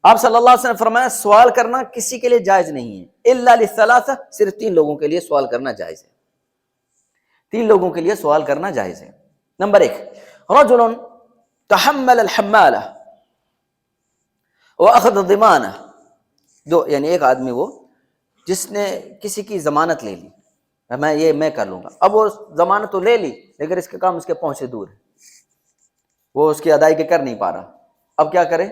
آپ صلی اللہ علیہ وسلم نے فرمایا سوال کرنا کسی کے لیے جائز نہیں ہے، الا للثلاثہ، صرف تین لوگوں کے لیے سوال کرنا جائز ہے، تین لوگوں کے لیے سوال کرنا جائز ہے۔ نمبر ایک، رجل تحمل الحمالہ واخذ الضمانہ، دو یعنی ایک آدمی وہ جس نے کسی کی ضمانت لے لی، میں کر لوں گا، اب وہ ضمانت تو لے لی لیکن اس کے کام اس کے پہنچ سے دور ہے، وہ اس کی ادائیگی کر نہیں پا رہا، اب کیا کرے؟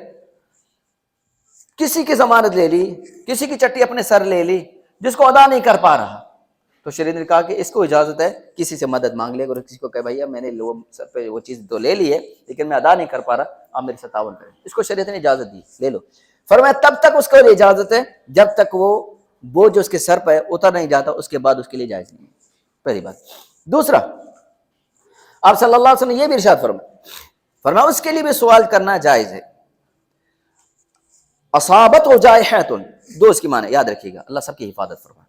کسی کی ضمانت لے لی، کسی کی چٹی اپنے سر لے لی جس کو ادا نہیں کر پا رہا، تو شریعت نے کہا کہ اس کو اجازت ہے کسی سے مدد مانگ لے، اور کسی کو کہ بھیا میں نے سر پہ وہ چیز تو لے لی ہے لیکن میں ادا نہیں کر پا رہا، آپ میرے سے تعاون کریں، اس کو شریعت نے اجازت دی، لے لو۔ فرمایا تب تک اس کو اجازت ہے جب تک وہ بوجھ اس کے سر پہ اتر نہیں جاتا، اس کے بعد اس کے لیے جائز نہیں ہے، پہلی بات۔ دوسرا، آپ صلی اللہ علیہ وسلم نے یہ بھی ارشاد فرمایا اس کے لیے بھی سوال کرنا جائز ہے۔ اصابت و جائحۃ، دو اس کی معنی یاد رکھیے گا، اللہ سب کی حفاظت فرمائے۔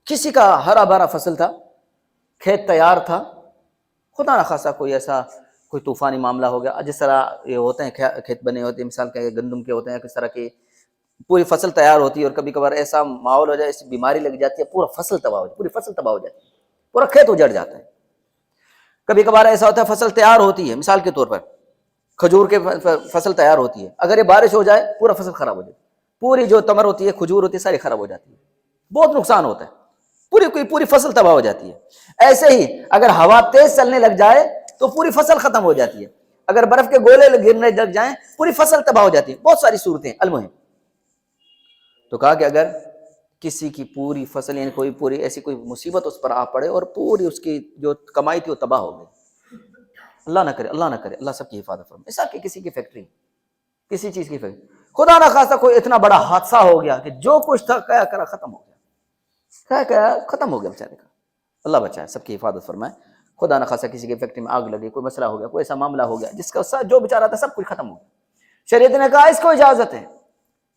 کسی کا ہرا بھرا فصل تھا، کھیت تیار تھا، خدا نہ خاصا کوئی ایسا کوئی طوفانی معاملہ ہو گیا، جس طرح یہ ہوتے ہیں کھیت بنے ہوتے ہیں، مثال کے گندم کے ہوتے ہیں، کس طرح کی پوری فصل تیار ہوتی ہے اور کبھی کبھار ایسا ماحول ہو جائے، ایسی بیماری لگ جاتی ہے، پورا فصل تباہ ہو جاتی ہے، پوری فصل تباہ ہو جاتی ہے، پورا کھیت اجڑ جاتا ہے۔ کبھی کبھار ایسا ہوتا ہے فصل تیار ہوتی ہے، مثال کے طور پر کھجور کے فصل تیار ہوتی ہے، اگر یہ بارش ہو جائے پورا فصل خراب ہو جاتی ہے، پوری جو تمر ہوتی ہے، کھجور ہوتی ہے، ساری خراب ہو جاتی ہے، بہت نقصان ہوتا ہے، پوری فصل تباہ ہو جاتی ہے۔ ایسے ہی اگر ہوا تیز چلنے لگ جائے تو پوری فصل ختم ہو جاتی ہے، اگر برف کے گولے گرنے لگ جائیں پوری فصل تباہ ہو جاتی ہے، بہت ساری صورتیں۔ المہم تو کہا کہ اگر کسی کی پوری فصل یعنی کوئی پوری ایسی کوئی مصیبت اس پر آ پڑے اور پوری اس کی جو کمائی تھی وہ تباہ ہو گئی، اللہ نہ کرے، اللہ نہ کرے، اللہ سب کی حفاظت فرمائے، ایسا کہ کسی کی فیکٹری، کسی چیز کی فیکٹری، خدا نہ خاصا کوئی اتنا بڑا حادثہ ہو گیا کہ جو کچھ تھا کیا کرا ختم ہو گیا، کیا ختم ہو گیا بیچارے کا، اللہ بچائے، سب کی حفاظت فرمائے۔ خدا نہ خاصا کسی کی فیکٹری میں آگ لگی، کوئی مسئلہ ہو گیا، کوئی ایسا معاملہ ہو گیا جس کا جو بیچارہ تھا سب کچھ ختم ہو گیا، شریعت نے کہا اس کو اجازت ہے،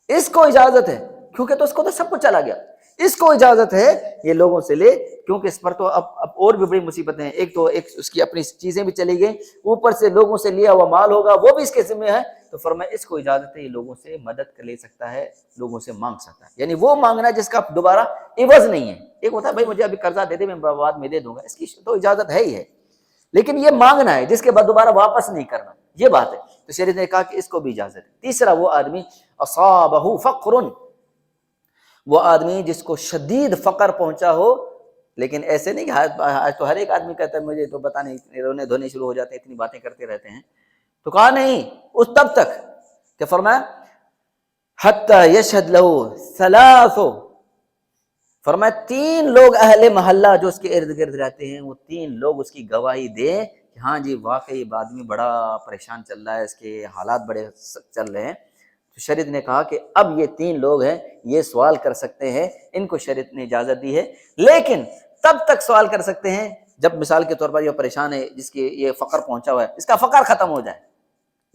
اس کو اجازت ہے، کیونکہ تو اس کو تو سب کچھ چلا گیا، اس کو اجازت ہے یہ لوگوں سے لے، کیونکہ اس پر تو اب اور بھی بڑی مصیبتیں ہیں. ایک تو ایک اس کی اپنی چیزیں بھی چلی گئیں، اوپر سے لوگوں سے لیا ہوا مال ہوگا وہ بھی اس کے ذمہ ہے. تو فرمایا اس کو اجازت ہے یہ لوگوں سے مدد لے سکتا ہے، لوگوں سے مانگ سکتا ہے. یعنی وہ مانگنا جس کا دوبارہ عوض نہیں ہے. ایک ہوتا ہے بھائی مجھے ابھی قرضہ دے دے میں بعد میں دے دوں گا، اس کی تو اجازت ہے ہی ہے، لیکن یہ مانگنا ہے جس کے بعد دوبارہ واپس نہیں کرنا، یہ بات ہے. تو شریعت نے کہا کہ اس کو بھی اجازت ہے. تیسرا وہ آدمی اصابہ فقر، وہ آدمی جس کو شدید فقر پہنچا ہو، لیکن ایسے نہیں کہ آج تو ہر ایک آدمی کہتا ہے مجھے تو پتہ نہیں، رونے دھونے شروع ہو جاتے ہیں، اتنی باتیں کرتے رہتے ہیں. تو کہا نہیں، اس تب تک کہ فرمایا حتی یشہد لہ ثلاث، فرمایا 3 لوگ اہل محلہ جو اس کے ارد گرد رہتے ہیں، وہ 3 لوگ اس کی گواہی دیں کہ ہاں جی واقعی یہ آدمی بڑا پریشان چل رہا ہے، اس کے حالات بڑے چل رہے ہیں. تو شریعت نے کہا کہ اب یہ 3 لوگ ہیں، یہ سوال کر سکتے ہیں، ان کو شریعت نے اجازت دی ہے، لیکن تب تک سوال کر سکتے ہیں جب مثال کے طور پر یہ پریشان ہے، جس کی یہ فقر پہنچا ہوا ہے، اس کا فقر ختم ہو جائے،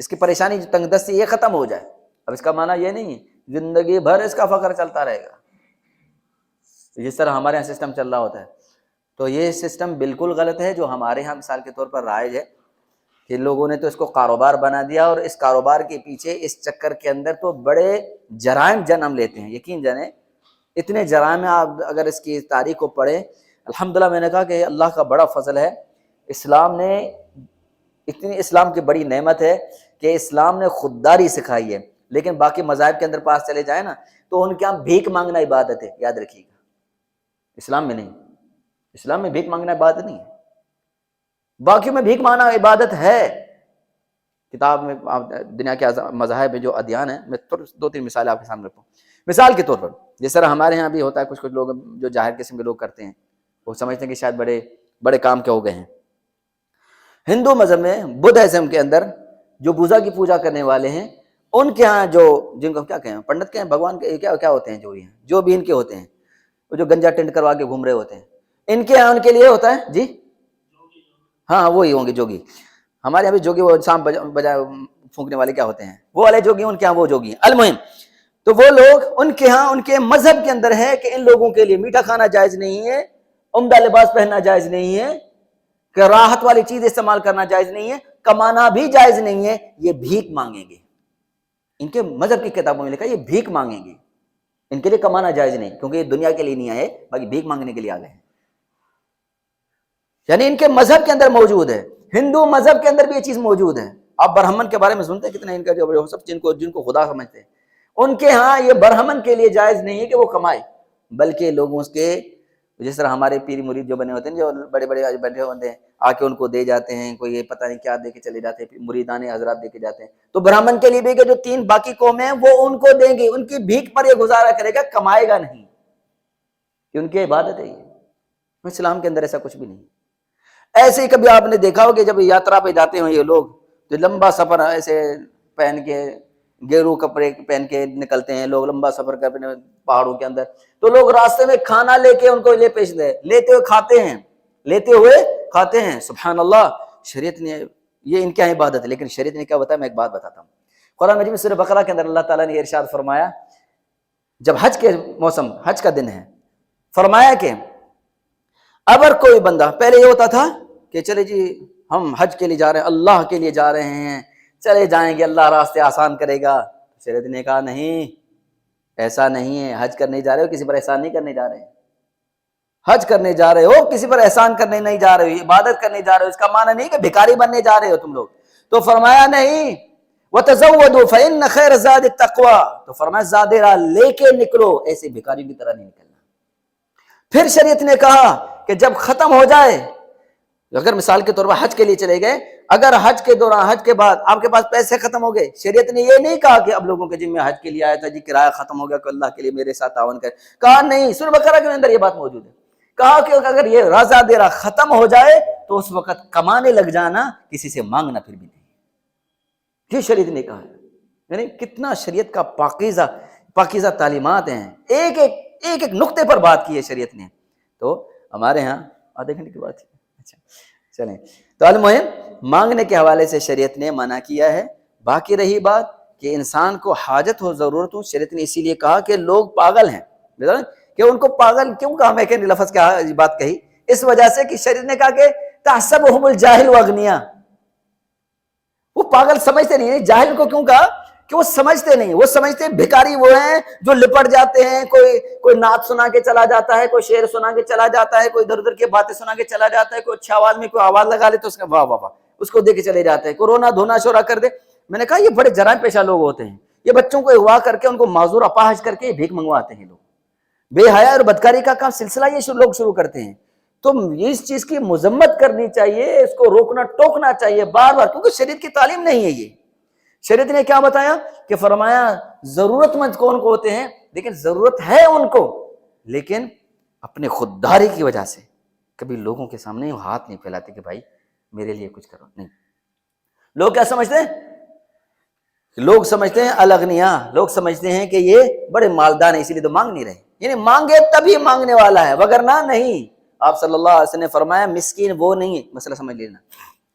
اس کی پریشانی جو تنگ دستی یہ ختم ہو جائے. اب اس کا معنی یہ نہیں ہے زندگی بھر اس کا فقر چلتا رہے گا، جس طرح ہمارے یہاں سسٹم چل رہا ہوتا ہے. تو یہ سسٹم بالکل غلط ہے جو ہمارے یہاں مثال کے طور پر رائج ہے، کہ لوگوں نے تو اس کو کاروبار بنا دیا، اور اس کاروبار کے پیچھے اس چکر کے اندر تو بڑے جرائم جنم لیتے ہیں. یقین جانیں اتنے جرائم ہیں، آپ اگر اس کی تاریخ کو پڑھیں. الحمدللہ میں نے کہا کہ اللہ کا بڑا فضل ہے، اسلام نے اتنی، اسلام کی بڑی نعمت ہے کہ اسلام نے خودداری سکھائی ہے. لیکن باقی مذاہب کے اندر پاس چلے جائیں نا تو ان کے یہاں بھیک مانگنا عبادت ہے، یاد رکھیے گا. اسلام میں نہیں، اسلام میں بھیک مانگنا عبادت نہیں ہے، باقیوں میں بھیک مانگنا عبادت ہے. کتاب میں دنیا کے مذاہب میں جو ادیان ہیں، میں 2-3 مثالیں آپ کے سامنے رکھوں. مثال کے طور پر جس طرح ہمارے ہاں بھی ہوتا ہے، کچھ لوگ جو ظاہر قسم کے لوگ کرتے ہیں، وہ سمجھتے ہیں کہ شاید بڑے بڑے کام کے ہو گئے ہیں. ہندو مذہب میں بدھ ازم کے اندر جو بوزا کی پوجا کرنے والے ہیں، ان کے ہاں جو جن کو کیا کہیں پنڈت کہیں، بھگوان کے کیا ہوتے ہیں، جو بھی ان کے ہوتے ہیں، وہ جو گنجا ٹینٹ کروا کے گھوم رہے ہوتے ہیں، ان کے ہاں ان کے لیے ہوتا ہے جی ہاں وہی ہوں گے جوگی. ہمارے یہاں بھی جوگی وہ شام بجائے پھونکنے والے کیا ہوتے ہیں، وہ والے جوگی، ان کے ہاں وہ جوگی ہیں. المہم تو وہ لوگ ان کے ہاں ان کے مذہب کے اندر ہے کہ ان لوگوں کے لیے میٹھا کھانا جائز نہیں ہے، عمدہ لباس پہننا جائز نہیں ہے، کہ راحت والی چیز استعمال کرنا جائز نہیں ہے، کمانا بھی جائز نہیں ہے، یہ بھیک مانگیں گے. ان کے مذہب کی کتابوں میں لکھا ہے یہ بھیک مانگیں گے، ان کے لیے کمانا جائز نہیں، کیونکہ یہ دنیا کے لیے نہیں آئے، باقی بھیک مانگنے کے لیے آ گئے ہیں. یعنی ان کے مذہب کے اندر موجود ہے. ہندو مذہب کے اندر بھی یہ چیز موجود ہے. آپ برہمن کے بارے میں سنتے ہیں کتنے، ان کا جو سب جن کو خدا سمجھتے ہیں، ان کے ہاں یہ برہمن کے لیے جائز نہیں ہے کہ وہ کمائے، بلکہ لوگوں کے جس طرح ہمارے پیر مرید جو بنے ہوتے ہیں، جو بڑے بڑے بیٹھے ہوتے ہیں، آ کے ان کو دے جاتے ہیں، کوئی یہ پتہ نہیں کیا دے کے چلے جاتے ہیں، مریدان حضرات دے کے جاتے ہیں. تو برہمن کے لیے بھی کہ جو 3 باقی قومیں ہیں وہ ان کو دیں گے، ان کی بھیک پر یہ گزارا کرے گا، کمائے گا نہیں، کہ ان کی عبادت ہے یہ. اسلام کے اندر ایسا کچھ بھی نہیں. ایسے ہی کبھی آپ نے دیکھا ہو کہ جب یاترا پہ جاتے ہیں یہ لوگ، تو لمبا سفر ایسے پہن کے، گیرو کپڑے پہن کے نکلتے ہیں لوگ، لمبا سفر کرتے ہیں پہاڑوں کے اندر، تو لوگ راستے میں کھانا لے کے ان کو لے پیش دے، لیتے ہوئے کھاتے ہیں. سبحان اللہ. شریعت نے یہ ان کی عبادت ہے، لیکن شریعت نے کیا بتایا، میں ایک بات بتاتا ہوں. قرآن مجید میں سورہ بقرہ کے اندر اللہ تعالیٰ نے ارشاد فرمایا، جب حج کے موسم، حج کا دن ہے، فرمایا کہ اگر کوئی بندہ، پہلے یہ ہوتا تھا کہ چلے جی ہم حج کے لیے جا رہے ہیں، اللہ کے لیے جا رہے ہیں، چلے جائیں گے، اللہ راستے آسان کرے گا. شریعت نے کہا نہیں، ایسا نہیں ہے. حج کرنے جا رہے ہو، کسی پر احسان نہیں کرنے جا رہے ہیں. حج کرنے جا رہے ہو، کسی پر احسان کرنے نہیں جا رہے ہو، عبادت کرنے جا رہے ہو. اس کا معنی نہیں کہ بھکاری بننے جا رہے ہو تم لوگ. تو فرمایا نہیں، وَتَزَوَّدُوا فَإِنَّ خَيْرَ الزَّادِ التَّقْوَىٰ، تو فرمایا زادِ راہ لے کے نکلو، ایسے بھکاری کی طرح نہیں نکلنا. پھر شریعت نے کہا کہ جب ختم ہو جائے، اگر مثال کے طور پر حج کے لیے چلے گئے، اگر حج کے دوران، حج کے بعد آپ کے پاس پیسے ختم ہو گئے، شریعت نے یہ نہیں کہا کہ اب لوگوں کے جن میں حج کے لیے آیا تھا جی کرایہ ختم ہو گیا کہ اللہ کے لیے میرے ساتھ تعاون کرے. کہا نہیں. سورہ بقرہ کے اندر یہ بات موجود ہے. کہا کہ اگر یہ رضا دیرا ختم ہو جائے تو اس وقت کمانے لگ جانا، کسی سے مانگنا پھر بھی نہیں. یہ شریعت نے کہا ہے. یعنی کتنا شریعت کا پاکیزہ تعلیمات ہیں، ایک ایک نقطے پر بات کی ہے شریعت نے. تو ہمارے ہاں آدھے گھنٹے کی بات ہے. اچھا چلیں، تو المہم مانگنے کے حوالے سے شریعت نے منع کیا ہے. باقی رہی بات کہ انسان کو حاجت ہو، ضرورت ہو، شریعت نے اسی لیے کہا کہ لوگ پاگل ہیں، کہ ان کو پاگل کیوں کہا؟ میں کہ لفظ کیا بات کہی اس وجہ سے کہ شریعت نے کہا کہ تحسبهم الجاہل واغنیا، وہ پاگل سمجھتے نہیں ہیں۔ جاہل کو کیوں کہا؟ کہ وہ سمجھتے نہیں، وہ سمجھتے ہیں بھکاری وہ ہیں جو لپٹ جاتے ہیں، کوئی نعت سنا کے چلا جاتا ہے، کوئی شعر سنا کے چلا جاتا ہے، کوئی ادھر ادھر کی باتیں سنا کے چلا جاتا ہے، کوئی اچھی آواز میں کوئی آواز لگا لے تو اس کا واہ واہ واہ اس کو دے کے چلے جاتے ہیں، کوئی رونا دھونا شورا کر دے۔ میں نے کہا یہ بڑے جرائم پیشہ لوگ ہوتے ہیں، یہ بچوں کو اغوا کر کے ان کو معذور اپاہج کر کے بھیک منگواتے ہیں لوگ، بے حیا اور بدکاری کا کام سلسلہ یہ لوگ شروع کرتے ہیں۔ تو اس چیز کی مذمت کرنی چاہیے، اس کو روکنا ٹوکنا چاہیے بار بار، کیونکہ شریعت کی تعلیم نہیں ہے یہ۔ شریعت نے کیا بتایا کہ فرمایا ضرورت مند کون کو ہوتے ہیں، لیکن ضرورت ہے ان کو، لیکن اپنے خودداری کی وجہ سے کبھی لوگوں کے سامنے ہاتھ نہیں پھیلاتے کہ بھائی میرے لیے کچھ کرو، نہیں۔ لوگ کیا سمجھتے ہیں؟ لوگ سمجھتے ہیں الاغنیاء، لوگ سمجھتے ہیں کہ یہ بڑے مالدار ہیں اسی لیے تو مانگ نہیں رہے، یعنی مانگے تبھی مانگنے والا ہے وگرنہ نہیں۔ آپ صلی اللہ علیہ وسلم نے فرمایا مسکین وہ نہیں ہے، مسئلہ سمجھ لینا،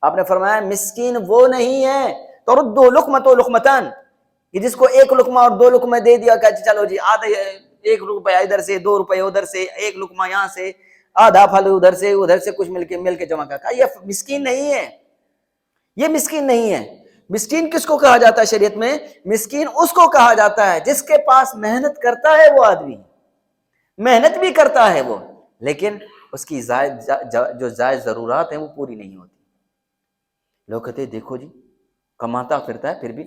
آپ نے فرمایا مسکین وہ نہیں ہے تردو لقمۃ و لقمتان، کہ جس کو ایک لقمہ اور دو لقمہ دے دیا کہ چلو جی آدھے، ایک روپیہ ادھر سے، 2 روپے ادھر سے، ایک لقمہ یہاں سے، آدھا پھل ادھر سے کچھ مل کے جمع کر، یہ مسکین نہیں ہے، یہ مسکین نہیں ہے۔ مسکین کس کو کہا جاتا ہے شریعت میں؟ مسکین اس کو کہا جاتا ہے جس کے پاس محنت کرتا ہے، وہ آدمی محنت بھی کرتا ہے وہ، لیکن اس کی جو زائد ضرورات ہیں وہ پوری نہیں ہوتی۔ لوگ کہتے ہیں دیکھو جی کماتا پھرتا ہے پھر بھی،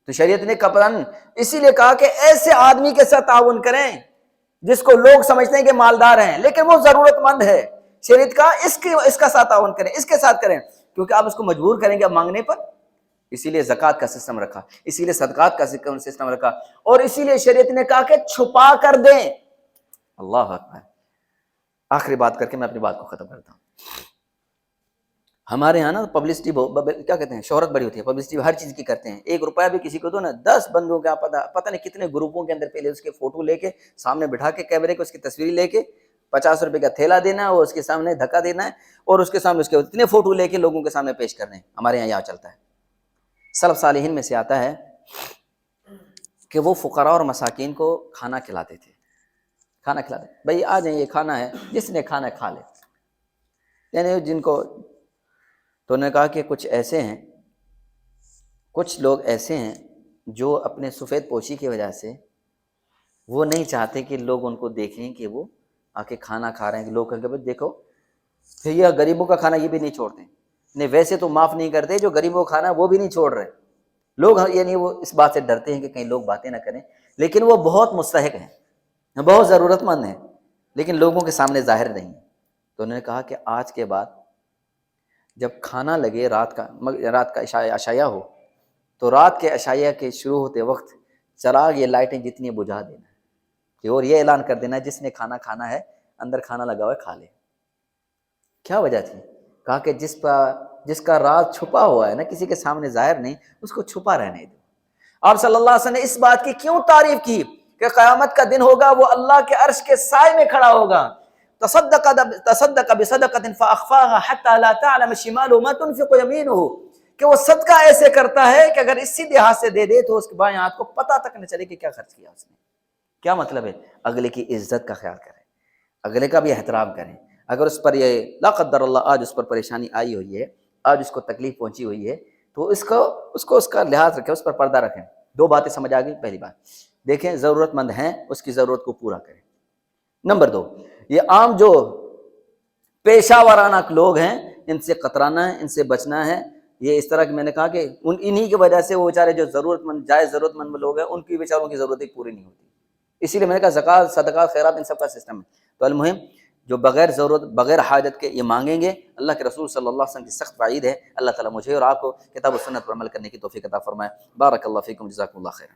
تو شریعت نے کپران اسی لیے کہا کہ ایسے آدمی کے ساتھ تعاون کریں جس کو لوگ سمجھتے ہیں کہ مالدار ہیں لیکن وہ ضرورت مند ہے، شریعت کا اس کا ساتھ تعاون کریں، اس کے ساتھ کریں، کیونکہ آپ اس کو مجبور کریں گے مانگنے پر۔ اسی لیے زکوٰۃ کا سسٹم رکھا، اسی لیے صدقات کا سسٹم رکھا، اور اسی لیے شریعت نے کہا کہ چھپا کر دیں۔ اللہ اکبر۔ آخری بات کر کے میں اپنی بات کو ختم کرتا ہوں۔ ہمارے یہاں نا پبلسٹی کیا کہتے ہیں، شہرت بڑی ہوتی ہے، پبلسٹی ہر چیز کی کرتے ہیں۔ 1 روپیہ بھی کسی کو دو نا، 10 بندوں کا پتہ نہیں کتنے گروپوں کے اندر پہلے اس کے فوٹو لے کے سامنے بٹھا کے کیمرے کو اس کی تصویر لے کے 50 روپے کا تھیلا دینا ہے اور اس کے سامنے دھکا دینا ہے اور اس کے سامنے اس کے اتنے فوٹو لے کے لوگوں کے سامنے پیش کرنے ہیں۔ ہمارے یہاں چلتا ہے۔ سلف صالحین میں سے آتا ہے کہ وہ فقراء اور مساکین کو کھانا کھلاتے تھے، کھانا کھلاتے، بھائی آ جائیں یہ کھانا ہے، جس نے کھانا کھا لے، یعنی جن کو، تو انہوں نے کہا کہ کچھ لوگ ایسے ہیں جو اپنے سفید پوشی کی وجہ سے وہ نہیں چاہتے کہ لوگ ان کو دیکھیں کہ وہ آ کے کھانا کھا رہے ہیں، کہ لوگ کہیں کہ دیکھو پھر یہ غریبوں کا کھانا یہ بھی نہیں چھوڑتے، نہیں ویسے تو معاف نہیں کرتے، جو غریبوں کا کھانا وہ بھی نہیں چھوڑ رہے لوگ، یعنی وہ اس بات سے ڈرتے ہیں کہ کہیں لوگ باتیں نہ کریں، لیکن وہ بہت مستحق ہیں، بہت ضرورت مند ہیں، لیکن لوگوں کے سامنے ظاہر نہیں۔ تو انہوں نے کہا کہ آج کے بعد جب کھانا لگے رات کا عشاء ہو، تو رات کے عشاء کے شروع ہوتے وقت چراغ یہ لائٹیں جتنی بجھا دینا ہے، اور یہ اعلان کر دینا ہے جس نے کھانا کھانا ہے اندر کھانا لگا ہوا ہے کھا لے۔ کیا وجہ تھی؟ کہا کہ جس کا راز چھپا ہوا ہے نا، کسی کے سامنے ظاہر نہیں، اس کو چھپا رہنے دو۔ آپ صلی اللہ علیہ وسلم نے اس بات کی کیوں تعریف کی کہ قیامت کا دن ہوگا وہ اللہ کے عرش کے سائے میں کھڑا ہوگا، تصدق بصدقۃ فاخفاها حتى لا تعلم شماله ما تنفق يمينه، کہ وہ صدقہ ایسے کرتا ہے کہ اگر اس سیدھے ہاتھ سے دے دے تو اس کے بائیں ہاتھ کو پتہ تک نہ چلے کہ کیا خرچ کیا اس نے۔ کیا مطلب ہے؟ اگلے کی عزت کا خیال کریں، اگلے کا بھی احترام کریں۔ اگر اس پر یہ لا قدر اللہ آج اس پر پریشانی آئی ہوئی ہے، آج اس کو تکلیف پہنچی ہوئی ہے، تو اس کا لحاظ رکھیں، اس پر پردہ رکھیں۔ 2 باتیں سمجھ آ گئی۔ پہلی بات دیکھیں ضرورت مند ہیں، اس کی ضرورت کو پورا کریں۔ نمبر 2، یہ عام جو پیشہ ورانہ لوگ ہیں ان سے قطرانا ہے، ان سے بچنا ہے۔ یہ اس طرح کہ میں نے کہا کہ انہی کی وجہ سے وہ بیچارے جو ضرورت مند، جائز ضرورت مند لوگ ہیں، ان کی بیچاروں کی ضرورتیں پوری نہیں ہوتی۔ اسی لیے میں نے کہا زکوٰۃ، صدقات، خیرات ان سب کا سسٹم ہے۔ تو المہم جو بغیر ضرورت، بغیر حاجت کے یہ مانگیں گے، اللہ کے رسول صلی اللہ علیہ وسلم کی سخت وعید ہے۔ اللہ تعالیٰ مجھے اور آپ کو کتاب و سنت پر عمل کرنے کی توفیق عطا فرمائے۔ بارک اللہ فیکم، جزاکم اللہ خیرا۔